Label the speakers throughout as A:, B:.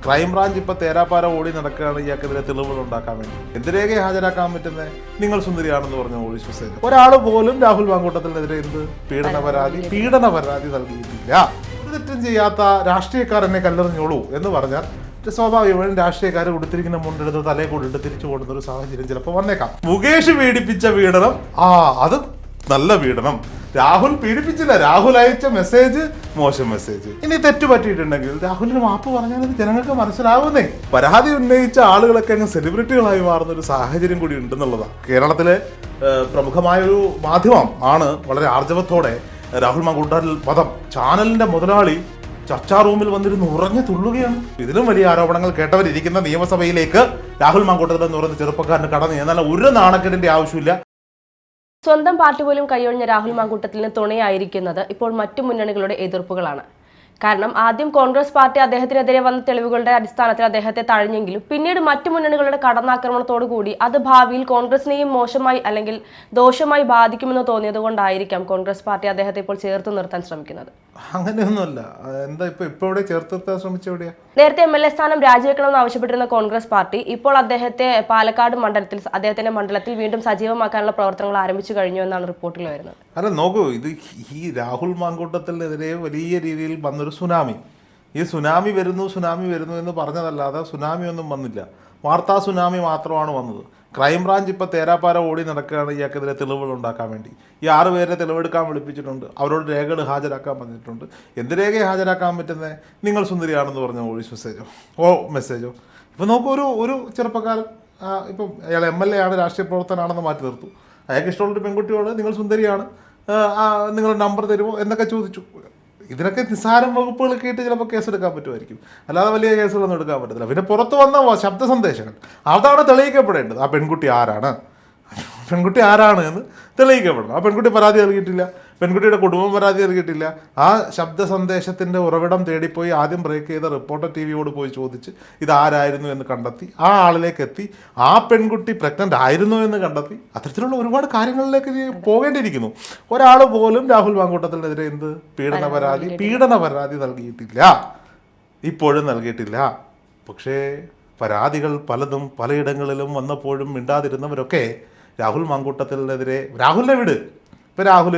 A: Crime branch ഇപ്പോൾ തേരാപ്പാര ഓടി നടക്കുകയാണ് ഇയാൾക്കെതിരെ തെളിവുകൾ ഉണ്ടാക്കാൻ വേണ്ടി. എന്ത് രേഖയെ ഹാജരാക്കാൻ പറ്റുന്നത്? നിങ്ങൾ സുന്ദരിയാണെന്ന് പറഞ്ഞ വോയിസ് മെസ്സേജ്. ഒരാൾ പോലും രാഹുൽ മാങ്കൂട്ടത്തിനെതിരെ എന്ത് പീഡന പരാതി നൽകിയിട്ടില്ല. ഒരു തെറ്റും ചെയ്യാത്ത രാഷ്ട്രീയക്കാരനെ കല്ലെറിഞ്ഞോളൂ എന്ന് പറഞ്ഞാൽ സ്വാഭാവികമായും രാഷ്ട്രീയക്കാർ കൊടുത്തിരിക്കുന്ന മുണ്ടെടുത്ത് തലയെ കൊണ്ടിട്ട് തിരിച്ചു കൊടുക്കുന്ന ഒരു സാഹചര്യം ചിലപ്പോൾ വന്നേക്കാം. മുകേഷ് പീഡിപ്പിച്ച പീഡനം, അത് നല്ല പീഡനം. രാഹുൽ പീഡിപ്പിച്ചില്ല, രാഹുൽ അയച്ച മെസ്സേജ് മോശം മെസ്സേജ്. ഇനി തെറ്റു പറ്റിയിട്ടുണ്ടെങ്കിൽ രാഹുലിന് മാപ്പ് പറഞ്ഞാൽ അത് ജനങ്ങൾക്ക് മനസ്സിലാവുന്നേ. പരാതി ഉന്നയിച്ച ആളുകളൊക്കെ അങ്ങ് സെലിബ്രിറ്റികളായി മാറുന്ന ഒരു സാഹചര്യം കൂടി ഉണ്ടെന്നുള്ളതാണ്. കേരളത്തിലെ പ്രമുഖമായൊരു മാധ്യമം ആണ് വളരെ ആർജവത്തോടെ രാഹുൽ മാങ്കൂട്ടത്തിൽ വധം ചാനലിന്റെ മുതലാളി ചർച്ചാ റൂമിൽ വന്നിരുന്ന് ഉറഞ്ഞു തുള്ളുകയാണ്. ഇതിലും വലിയ ആരോപണങ്ങൾ കേട്ടവരിയ്ക്കുന്ന നിയമസഭയിലേക്ക് രാഹുൽ മാങ്കൂട്ടത്തിൽ എന്ന് പറയുന്ന ചെറുപ്പക്കാരന് കടന്നു എന്നാൽ ഒരു നാണക്കേടിന്റെ ആവശ്യമില്ല.
B: സ്വന്തം പാർട്ടി പോലും കൈയൊഴിഞ്ഞ രാഹുൽ മാങ്കൂട്ടത്തിന് തുണയായിരിക്കുന്നത് ഇപ്പോൾ മറ്റു മുന്നണികളുടെ എതിർപ്പുകളാണ്. കാരണം ആദ്യം കോൺഗ്രസ് പാർട്ടി അദ്ദേഹത്തിനെതിരെ വന്ന തെളിവുകളുടെ അടിസ്ഥാനത്തിൽ അദ്ദേഹത്തെ തഴഞ്ഞെങ്കിലും പിന്നീട് മറ്റു മുന്നണികളുടെ കടന്നാക്രമണത്തോടു കൂടി അത് ഭാവിയിൽ കോൺഗ്രസിനെയും മോശമായി അല്ലെങ്കിൽ ദോഷമായി ബാധിക്കുമെന്ന് തോന്നിയത് കൊണ്ടായിരിക്കാം കോൺഗ്രസ് പാർട്ടി അദ്ദേഹത്തെ ഇപ്പോൾ ചേർത്ത് നിർത്താൻ ശ്രമിക്കുന്നത്.
A: അങ്ങനെയൊന്നുമല്ല. എന്താ ഇപ്പൊ ഇവിടെ ചേർത്ത് നിർത്താൻ ശ്രമിച്ചെവിടെയാ?
B: നേരത്തെ MLA സ്ഥാനം രാജിവെക്കണമെന്ന് ആവശ്യപ്പെട്ടിരുന്ന കോൺഗ്രസ് പാർട്ടി ഇപ്പോൾ അദ്ദേഹത്തെ പാലക്കാട് മണ്ഡലത്തിൽ അദ്ദേഹത്തിന്റെ മണ്ഡലത്തിൽ വീണ്ടും സജീവമാക്കാനുള്ള പ്രവർത്തനങ്ങൾ ആരംഭിച്ചു കഴിഞ്ഞു എന്നാണ് റിപ്പോർട്ടിൽ വരുന്നത്.
A: അല്ല നോക്കൂ, ഇത് ഈ രാഹുൽ മാങ്കൂട്ടത്തിനെതിരെ വലിയ രീതിയിൽ വന്നൊരു സുനാമി. ഈ സുനാമി വരുന്നു എന്ന് പറഞ്ഞതല്ലാതെ സുനാമി ഒന്നും വന്നില്ല. വാർത്താ സുനാമി മാത്രമാണ് വന്നത്. ക്രൈംബ്രാഞ്ച് ഇപ്പോൾ തേരാപ്പാര ഓടി നടക്കുകയാണ് ഇയാൾക്കെതിരെ തെളിവുകൾ ഉണ്ടാക്കാൻ വേണ്ടി. ഈ 6 പേരെ തെളിവെടുക്കാൻ വിളിപ്പിച്ചിട്ടുണ്ട്. അവരോട് രേഖകൾ ഹാജരാക്കാൻ പറഞ്ഞിട്ടുണ്ട്. എന്ത് രേഖയെ ഹാജരാക്കാൻ പറ്റുന്നത്? നിങ്ങൾ സുന്ദരിയാണെന്ന് പറഞ്ഞ വോയിസ് മെസ്സേജോ. ഇപ്പോൾ നോക്കൂ, ഒരു ചെറുപ്പക്കാരൻ ഇപ്പം അയാൾ MLA ആണ്, രാഷ്ട്രീയ പ്രവർത്തനാണെന്ന് മാറ്റി നിർത്തു. അയാൾക്ക് ഇഷ്ടമുള്ളൊരു പെൺകുട്ടിയോട് നിങ്ങൾ സുന്ദരിയാണ്, നിങ്ങളുടെ നമ്പർ തരുമോ എന്നൊക്കെ ചോദിച്ചു. ഇതിനൊക്കെ നിസ്സാരം വകുപ്പുകളൊക്കെ ഇട്ട് ചിലപ്പോൾ കേസെടുക്കാൻ പറ്റുമായിരിക്കും, അല്ലാതെ വലിയ കേസുകളൊന്നും എടുക്കാൻ പറ്റത്തില്ല. പിന്നെ പുറത്ത് വന്ന ശബ്ദ സന്ദേശങ്ങൾ അതാണ് തെളിയിക്കപ്പെടേണ്ടത്. ആ പെൺകുട്ടി ആരാണ് എന്ന് തെളിയിക്കപ്പെടണം. ആ പെൺകുട്ടി പരാതി നൽകിയിട്ടില്ല, പെൺകുട്ടിയുടെ കുടുംബം പരാതി നൽകിയിട്ടില്ല. ആ ശബ്ദ സന്ദേശത്തിൻ്റെ ഉറവിടം തേടിപ്പോയി ആദ്യം ബ്രേക്ക് ചെയ്ത റിപ്പോർട്ടർ TVയോട് പോയി ചോദിച്ച് ഇതാരായിരുന്നു എന്ന് കണ്ടെത്തി, ആ ആളിലേക്ക് എത്തി, ആ പെൺകുട്ടി പ്രഗ്നൻ്റ് ആയിരുന്നു എന്ന് കണ്ടെത്തി. അത്തരത്തിലുള്ള ഒരുപാട് കാര്യങ്ങളിലേക്ക് പോകേണ്ടിയിരിക്കുന്നു. ഒരാൾ പോലും രാഹുൽ മാങ്കൂട്ടത്തിനെതിരെ എന്ത് പീഡന പരാതി നൽകിയിട്ടില്ല, ഇപ്പോഴും നൽകിയിട്ടില്ല. പക്ഷേ പരാതികൾ പലതും പലയിടങ്ങളിലും വന്നപ്പോഴും മിണ്ടാതിരുന്നവരൊക്കെ രാഹുൽ മാങ്കൂട്ടത്തിനെതിരെ രാഹുലിനെ വിട്. ഇപ്പോൾ രാഹുൽ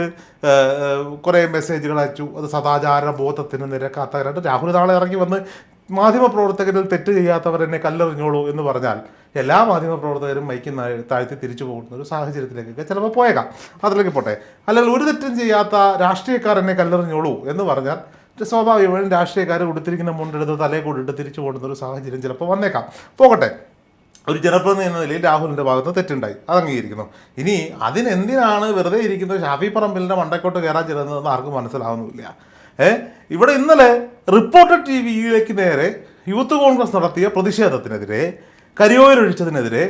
A: കുറേ മെസ്സേജുകൾ അയച്ചു, അത് സദാചാര ബോധത്തിന് നിരക്കാത്തവരായിട്ട് രാഹുൽ നാളെ ഇറങ്ങി വന്ന് മാധ്യമപ്രവർത്തകരിൽ തെറ്റ് ചെയ്യാത്തവർ എന്നെ കല്ലെറിഞ്ഞോളൂ എന്ന് പറഞ്ഞാൽ എല്ലാ മാധ്യമപ്രവർത്തകരും മൈക്ക് താഴ്ത്തി തിരിച്ചു പോകുന്ന ഒരു സാഹചര്യത്തിലേക്കൊക്കെ ചിലപ്പോൾ പോയേക്കാം. അതിലേക്ക് പോട്ടെ. അല്ലെങ്കിൽ ഒരു തെറ്റും ചെയ്യാത്ത രാഷ്ട്രീയക്കാർ എന്നെ കല്ലെറിഞ്ഞോളൂ എന്ന് പറഞ്ഞാൽ സ്വാഭാവികമായും രാഷ്ട്രീയക്കാർ കൊടുത്തിരിക്കുന്ന മുണ്ടെടുത്ത് തലയെ കൊണ്ടിട്ട് തിരിച്ചു പോകുന്ന ഒരു സാഹചര്യം ചിലപ്പോൾ വന്നേക്കാം. പോകട്ടെ, ഒരു ജനപ്രതിനിധി എന്ന നിലയിൽ രാഹുലിൻ്റെ ഭാഗത്ത് തെറ്റുണ്ടായി, അത് അംഗീകരിക്കുന്നു. ഇനി അതിനെന്തിനാണ് വെറുതെ ഇരിക്കുന്നത് ഷാഫി പറമ്പിലിൻ്റെ മണ്ടക്കോട്ട് കയറാൻ ചെല്ലുന്നതെന്ന് ആർക്കും മനസ്സിലാവുന്നില്ല. ഇവിടെ ഇന്നലെ റിപ്പോർട്ടർ TVയിലേക്ക് നേരെ യൂത്ത് കോൺഗ്രസ് നടത്തിയ പ്രതിഷേധത്തിനെതിരെ, കരിയോയിലൊഴിച്ചതിനെതിരെ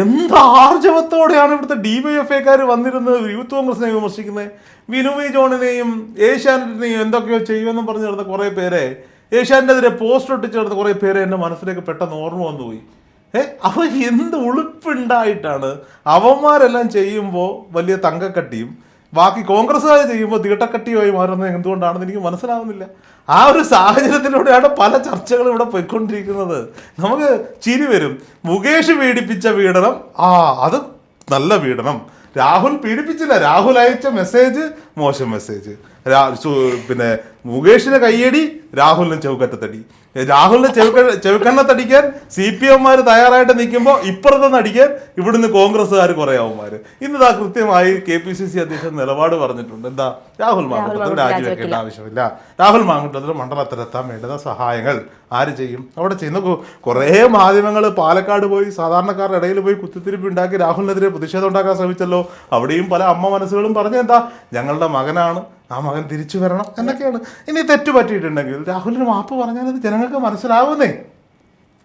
A: എന്ത് ആർജവത്തോടെയാണ് ഇവിടുത്തെ DYFIക്കാർ വന്നിരുന്നത് യൂത്ത് കോൺഗ്രസിനെ വിമർശിക്കുന്നത്. വിനു ജോണിനെയും ഏഷ്യാനെറ്റിനെയും എന്തൊക്കെയോ ചെയ്യുമെന്നും പറഞ്ഞു നടന്ന കുറേ പേരെ, ഏഷ്യാനെതിരെ പോസ്റ്റർ ഒട്ടിച്ച് നടന്ന കുറേ പേരെ എൻ്റെ മനസ്സിലേക്ക് പെട്ടെന്ന് ഓർമ്മ വന്നുപോയി. അവ എന്ത് ഉളുപ്പുണ്ടായിട്ടാണ് അവന്മാരെല്ലാം ചെയ്യുമ്പോൾ വലിയ തങ്കക്കട്ടിയും ബാക്കി കോൺഗ്രസ്സുകാർ ചെയ്യുമ്പോൾ തീട്ടക്കട്ടിയുമായി മാറുന്നത് എന്തുകൊണ്ടാണെന്ന് എനിക്ക് മനസ്സിലാവുന്നില്ല. ആ ഒരു സാഹചര്യത്തിലൂടെയാണ് പല ചർച്ചകളും ഇവിടെ പോയിക്കൊണ്ടിരിക്കുന്നത്. നമുക്ക് ചിരി വരും. മുകേഷ് പീഡിപ്പിച്ച പീഡനം, അത് നല്ല പീഡനം. രാഹുൽ പീഡിപ്പിച്ചില്ല, രാഹുൽ അയച്ച മെസ്സേജ് മോശം മെസ്സേജ്. പിന്നെ മുകേഷിന് കയ്യടി, രാഹുലിന് ചെവുക്കറ്റത്തടി. രാഹുലിനെ ചെവുക്കണ്ണത്തടിക്കാൻ CPMമാർ തയ്യാറായിട്ട് നിൽക്കുമ്പോൾ ഇപ്പുറത്തുനിന്ന് അടിക്കാൻ ഇവിടുന്ന് കോൺഗ്രസ്സുകാർ കുറേ ആവുമാർ. ഇന്നിതാ കൃത്യമായി KPCC അധ്യക്ഷൻ നിലപാട് പറഞ്ഞിട്ടുണ്ട്. എന്താ? രാഹുൽ മാങ്കൂട്ടത്തിൽ രാജിവെക്കേണ്ട ആവശ്യമില്ല. രാഹുൽ മാങ്കൂട്ടത്തിൽ മണ്ഡലത്തിലെത്താൻ വേണ്ടുന്ന സഹായങ്ങൾ ആര് ചെയ്യും? അവിടെ ചെയ്യുന്ന കുറേ മാധ്യമങ്ങൾ പാലക്കാട് പോയി സാധാരണക്കാരുടെ ഇടയിൽ പോയി കുത്തിത്തിരിപ്പ് ഉണ്ടാക്കി രാഹുലിനെതിരെ പ്രതിഷേധം ഉണ്ടാക്കാൻ ശ്രമിച്ചല്ലോ. അവിടെയും പല അമ്മ മനസ്സുകളും പറഞ്ഞെന്താ, ഞങ്ങളുടെ മകനാണ്, ആ മകൻ തിരിച്ചു വരണം എന്നൊക്കെയാണ്. ഇനി തെറ്റു പറ്റിയിട്ടുണ്ടെങ്കിൽ രാഹുലിന് മാപ്പ് പറഞ്ഞാൽ അത് ജനങ്ങൾക്ക് മനസ്സിലാവുന്നേ.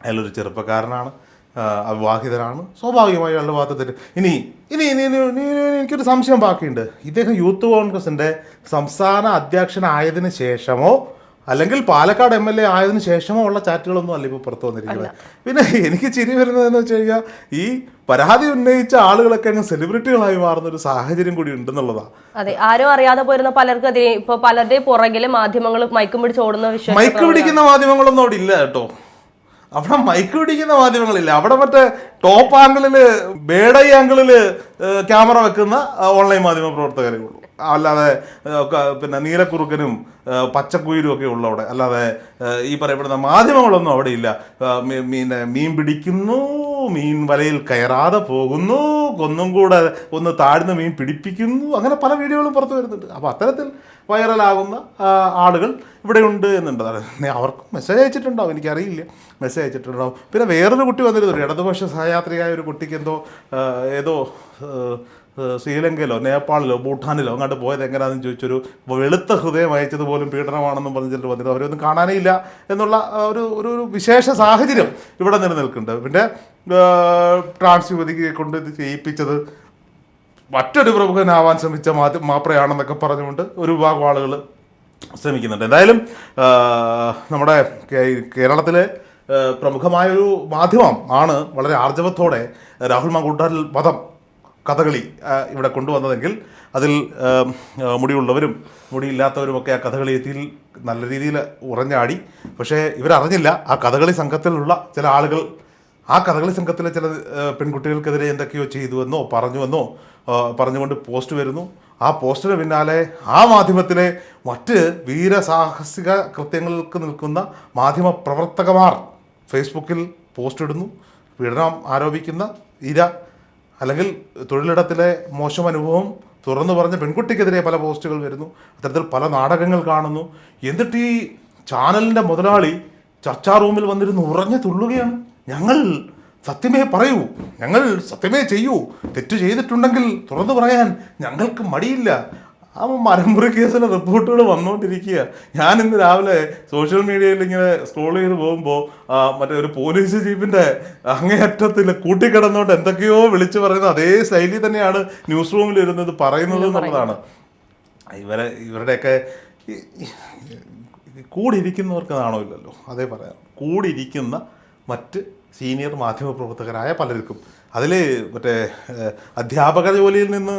A: അയാളൊരു ചെറുപ്പക്കാരനാണ്, അവിവാഹിതനാണ്, സ്വാഭാവികമായി അയാളുടെ ഭാഗത്ത് തെറ്റ്. ഇനി എനിക്കൊരു സംശയം ബാക്കിയുണ്ട്. ഇദ്ദേഹം യൂത്ത് കോൺഗ്രസിൻ്റെ സംസ്ഥാന അധ്യക്ഷനായതിനു ശേഷമോ അല്ലെങ്കിൽ പാലക്കാട് MLA ആയതിനു ശേഷമോ ഉള്ള ചാറ്റുകളൊന്നും അല്ല ഇപ്പോൾ പുറത്തു വന്നിരിക്കുന്നത്. പിന്നെ എനിക്ക് ചിരി വരുന്നതെന്ന് വെച്ച് കഴിഞ്ഞാൽ ഈ പരാതി ഉന്നയിച്ച ആളുകളൊക്കെ അങ്ങ് സെലിബ്രിറ്റികളായി മാറുന്ന ഒരു സാഹചര്യം കൂടി ഉണ്ടെന്നുള്ളതാണ്.
B: അതെ, ആരും അറിയാതെ പോരുന്ന പലർക്കും അതേ ഇപ്പൊ പലരുടെയും പുറകില് മാധ്യമങ്ങൾ മയക്കും പിടിച്ച് ഓടുന്ന വിഷയം.
A: മൈക്ക് പിടിക്കുന്ന മാധ്യമങ്ങളൊന്നും അവിടെ ഇല്ല കേട്ടോ. അവിടെ മൈക്ക് പിടിക്കുന്ന മാധ്യമങ്ങളില്ല. അവിടെ മറ്റേ ടോപ്പ് ആംഗിളില് ബേഡൈ ആംഗിളില് ക്യാമറ വെക്കുന്ന ഓൺലൈൻ മാധ്യമ പ്രവർത്തകരേ ഉള്ളൂ. അല്ലാതെ പിന്നെ നീലക്കുറുക്കനും പച്ചക്കുയിലും ഒക്കെ ഉള്ളു അവിടെ. അല്ലാതെ ഈ പറയപ്പെടുന്ന മാധ്യമങ്ങളൊന്നും അവിടെ ഇല്ല. മീൻ പിടിക്കുന്നു, മീൻ വലയിൽ കയറാതെ പോകുന്നു, ഒന്നും കൂടെ ഒന്ന് താഴ്ന്ന് മീൻ പിടിപ്പിക്കുന്നു, അങ്ങനെ പല വീഡിയോകളും പുറത്തു വരുന്നുണ്ട്. അപ്പോൾ അത്തരത്തിൽ വൈറലാകുന്ന ആളുകൾ ഇവിടെയുണ്ട് എന്നുണ്ട്. അവർക്കും മെസ്സേജ് അയച്ചിട്ടുണ്ടാവും, എനിക്കറിയില്ല, മെസ്സേജ് അയച്ചിട്ടുണ്ടാവും. പിന്നെ വേറൊരു കുട്ടി വന്നിരുന്നു, ഇടതുപക്ഷ സഹയാത്രിയായ ഒരു കുട്ടിക്ക് ഏതോ ശ്രീലങ്കയിലോ നേപ്പാളിലോ ഭൂട്ടാനിലോ അങ്ങോട്ട് പോയത് എങ്ങനെയാണെന്ന് ചോദിച്ചൊരു വെളുത്ത ഹൃദയം അയച്ചത് പോലും പീഡനമാണെന്നും പറഞ്ഞിട്ട് വന്നിട്ട് അവരൊന്നും കാണാനേ ഇല്ല എന്നുള്ള ഒരു വിശേഷ സാഹചര്യം ഇവിടെ നിലനിൽക്കുന്നുണ്ട്. പിന്നെ ട്രാൻസ് യുവതിയെ കൊണ്ട് ഇത് ചെയ്യിപ്പിച്ചത് മറ്റൊരു പ്രമുഖനാവാൻ ശ്രമിച്ച മാപ്രയാണെന്നൊക്കെ പറഞ്ഞുകൊണ്ട് ഒരു വിഭാഗം ആളുകൾ ശ്രമിക്കുന്നുണ്ട്. എന്തായാലും നമ്മുടെ കേരളത്തിലെ പ്രമുഖമായൊരു മാധ്യമം ആണ് വളരെ ആർജവത്തോടെ രാഹുൽ മാങ്കൂട്ടത്തിൽ വധം കഥകളി ഇവിടെ കൊണ്ടുവന്നതെങ്കിൽ അതിൽ മുടിയുള്ളവരും മുടിയില്ലാത്തവരുമൊക്കെ ആ കഥകളി എത്തിയിൽ നല്ല രീതിയിൽ ഉറഞ്ഞാടി. പക്ഷേ ഇവരറിഞ്ഞില്ല ആ കഥകളി സംഘത്തിലുള്ള ചില ആളുകൾ ആ കഥകളി സംഘത്തിലെ ചില പെൺകുട്ടികൾക്കെതിരെ എന്തൊക്കെയോ ചെയ്തുവെന്നോ പറഞ്ഞുകൊണ്ട് പോസ്റ്റ് വരുന്നു. ആ പോസ്റ്റിന് പിന്നാലെ ആ മാധ്യമത്തിലെ മറ്റ് വീരസാഹസിക കൃത്യങ്ങൾക്ക് നിൽക്കുന്ന മാധ്യമ പ്രവർത്തകമാർ ഫേസ്ബുക്കിൽ പോസ്റ്റ് ഇടുന്നു. പീഡനം ആരോപിക്കുന്ന അല്ലെങ്കിൽ തൊഴിലിടത്തിലെ മോശം അനുഭവം തുറന്നു പറഞ്ഞ പെൺകുട്ടിക്കെതിരെ പല പോസ്റ്റുകൾ വരുന്നു. അത്തരത്തിൽ പല നാടകങ്ങൾ കാണുന്നു. എന്നിട്ട് ഈ ചാനലിൻ്റെ മുതലാളി ചർച്ചാ റൂമിൽ വന്നിരുന്ന് ഉറഞ്ഞു തുള്ളുകയാണ്. ഞങ്ങൾ സത്യമേ പറയൂ, ഞങ്ങൾ സത്യമേ ചെയ്യൂ, തെറ്റ് ചെയ്തിട്ടുണ്ടെങ്കിൽ തുറന്നു പറയാൻ ഞങ്ങൾക്ക് മടിയില്ല. ആ മരമുറി കേസിലെ റിപ്പോർട്ടുകൾ വന്നുകൊണ്ടിരിക്കുക. ഞാൻ ഇന്ന് രാവിലെ സോഷ്യൽ മീഡിയയിൽ ഇങ്ങനെ സ്ക്രോൾ ചെയ്ത് പോകുമ്പോൾ മറ്റേ ഒരു പോലീസ് ചീഫിൻ്റെ അങ്ങേയറ്റത്തിൽ കൂട്ടിക്കിടന്നുകൊണ്ട് എന്തൊക്കെയോ വിളിച്ചു പറയുന്നത് അതേ ശൈലി തന്നെയാണ് ന്യൂസ് റൂമിൽ ഇരുന്നത് പറയുന്നത് എന്നുള്ളതാണ്. ഇവരുടെയൊക്കെ കൂടിയിരിക്കുന്നവർക്ക് നാണമില്ലല്ലോ, അതേ പറയാം. കൂടിയിരിക്കുന്ന മറ്റ് സീനിയർ മാധ്യമപ്രവർത്തകരായ പലർക്കും അതിൽ മറ്റേ അധ്യാപക ജോലിയിൽ നിന്ന്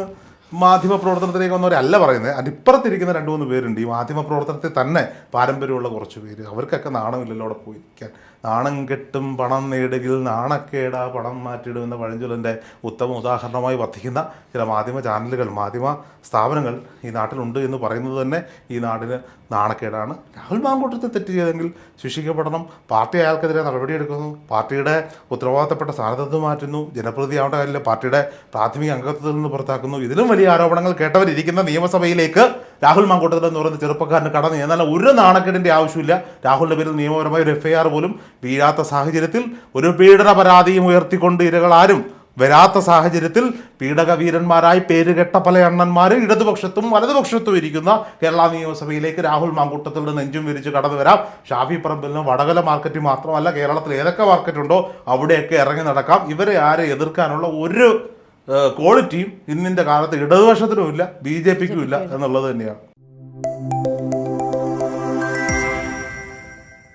A: മാധ്യമപ്രവർത്തനത്തിലേക്ക് വന്നവരല്ല പറയുന്നത്. അതിപ്പുറത്തിരിക്കുന്ന 2-3 പേരുണ്ട് ഈ മാധ്യമപ്രവർത്തനത്തിൽ തന്നെ പാരമ്പര്യമുള്ള കുറച്ച് പേര്. അവർക്കൊക്കെ നാണമില്ലല്ലോ അവിടെ പോയിരിക്കാൻ. നാണം കെട്ടും പണം നേടുകിൽ നാണക്കേടാ പണം മാറ്റിയിടും എന്ന പഴഞ്ചൊല്ലിൻ്റെ ഉത്തമ ഉദാഹരണമായി വർദ്ധിക്കുന്ന ചില മാധ്യമ ചാനലുകൾ, മാധ്യമ സ്ഥാപനങ്ങൾ ഈ നാട്ടിലുണ്ട് എന്ന് പറയുന്നത് തന്നെ ഈ നാടിന് നാണക്കേടാണ്. രാഹുൽ മാങ്കൂട്ടത്തിൽ തെറ്റ് ചെയ്തെങ്കിൽ ശിക്ഷിക്കപ്പെടണം. പാർട്ടി അയാൾക്കെതിരെ നടപടിയെടുക്കുന്നു, പാർട്ടിയുടെ ഉത്തരവാദിത്തപ്പെട്ട സ്ഥാനത്ത് മാറ്റുന്നു, ജനപ്രതിയാവേണ്ട കാര്യമില്ല, പാർട്ടിയുടെ പ്രാഥമിക അംഗത്വത്തിൽ നിന്ന് പുറത്താക്കുന്നു. ഇതിലും വലിയ ആരോപണങ്ങൾ കേട്ടവരിയ്ക്കുന്ന നിയമസഭയിലേക്ക് രാഹുൽ മാങ്കൂട്ടത്തിൽ എന്ന് പറയുന്ന ചെറുപ്പക്കാരന് കടന്നു. എന്നാൽ ഒരു നാണക്കേടിൻ്റെ ആവശ്യമില്ല. രാഹുലിൻ്റെ പേരിൽ നിയമപരമായ ഒരു FIR പോലും വീഴാത്ത സാഹചര്യത്തിൽ, ഒരു പീഡന പരാതിയും ഉയർത്തിക്കൊണ്ട് ഇരകളാരും വരാത്ത സാഹചര്യത്തിൽ പീഡകവീരന്മാരായി പേരുകെട്ട പല അണ്ണന്മാർ ഇടതുപക്ഷത്തും വലതുപക്ഷത്തും ഇരിക്കുന്ന കേരള നിയമസഭയിലേക്ക് രാഹുൽ മാങ്കൂട്ടത്തിലൂടെ നെഞ്ചും വിരിച്ച് കടന്നു വരാം. ഷാഫി പറമ്പിലിന് വടകര മാർക്കറ്റ് മാത്രമല്ല കേരളത്തിൽ ഏതൊക്കെ മാർക്കറ്റുണ്ടോ അവിടെയൊക്കെ ഇറങ്ങി നടക്കാം. ഇവരെ ആരെ എതിർക്കാനുള്ള ഒരു ക്വാളിറ്റിയും ഇന്നിൻ്റെ കാലത്ത് ഇടതുപക്ഷത്തിനും ഇല്ല, BJPക്കും ഇല്ല എന്നുള്ളത് തന്നെയാണ്.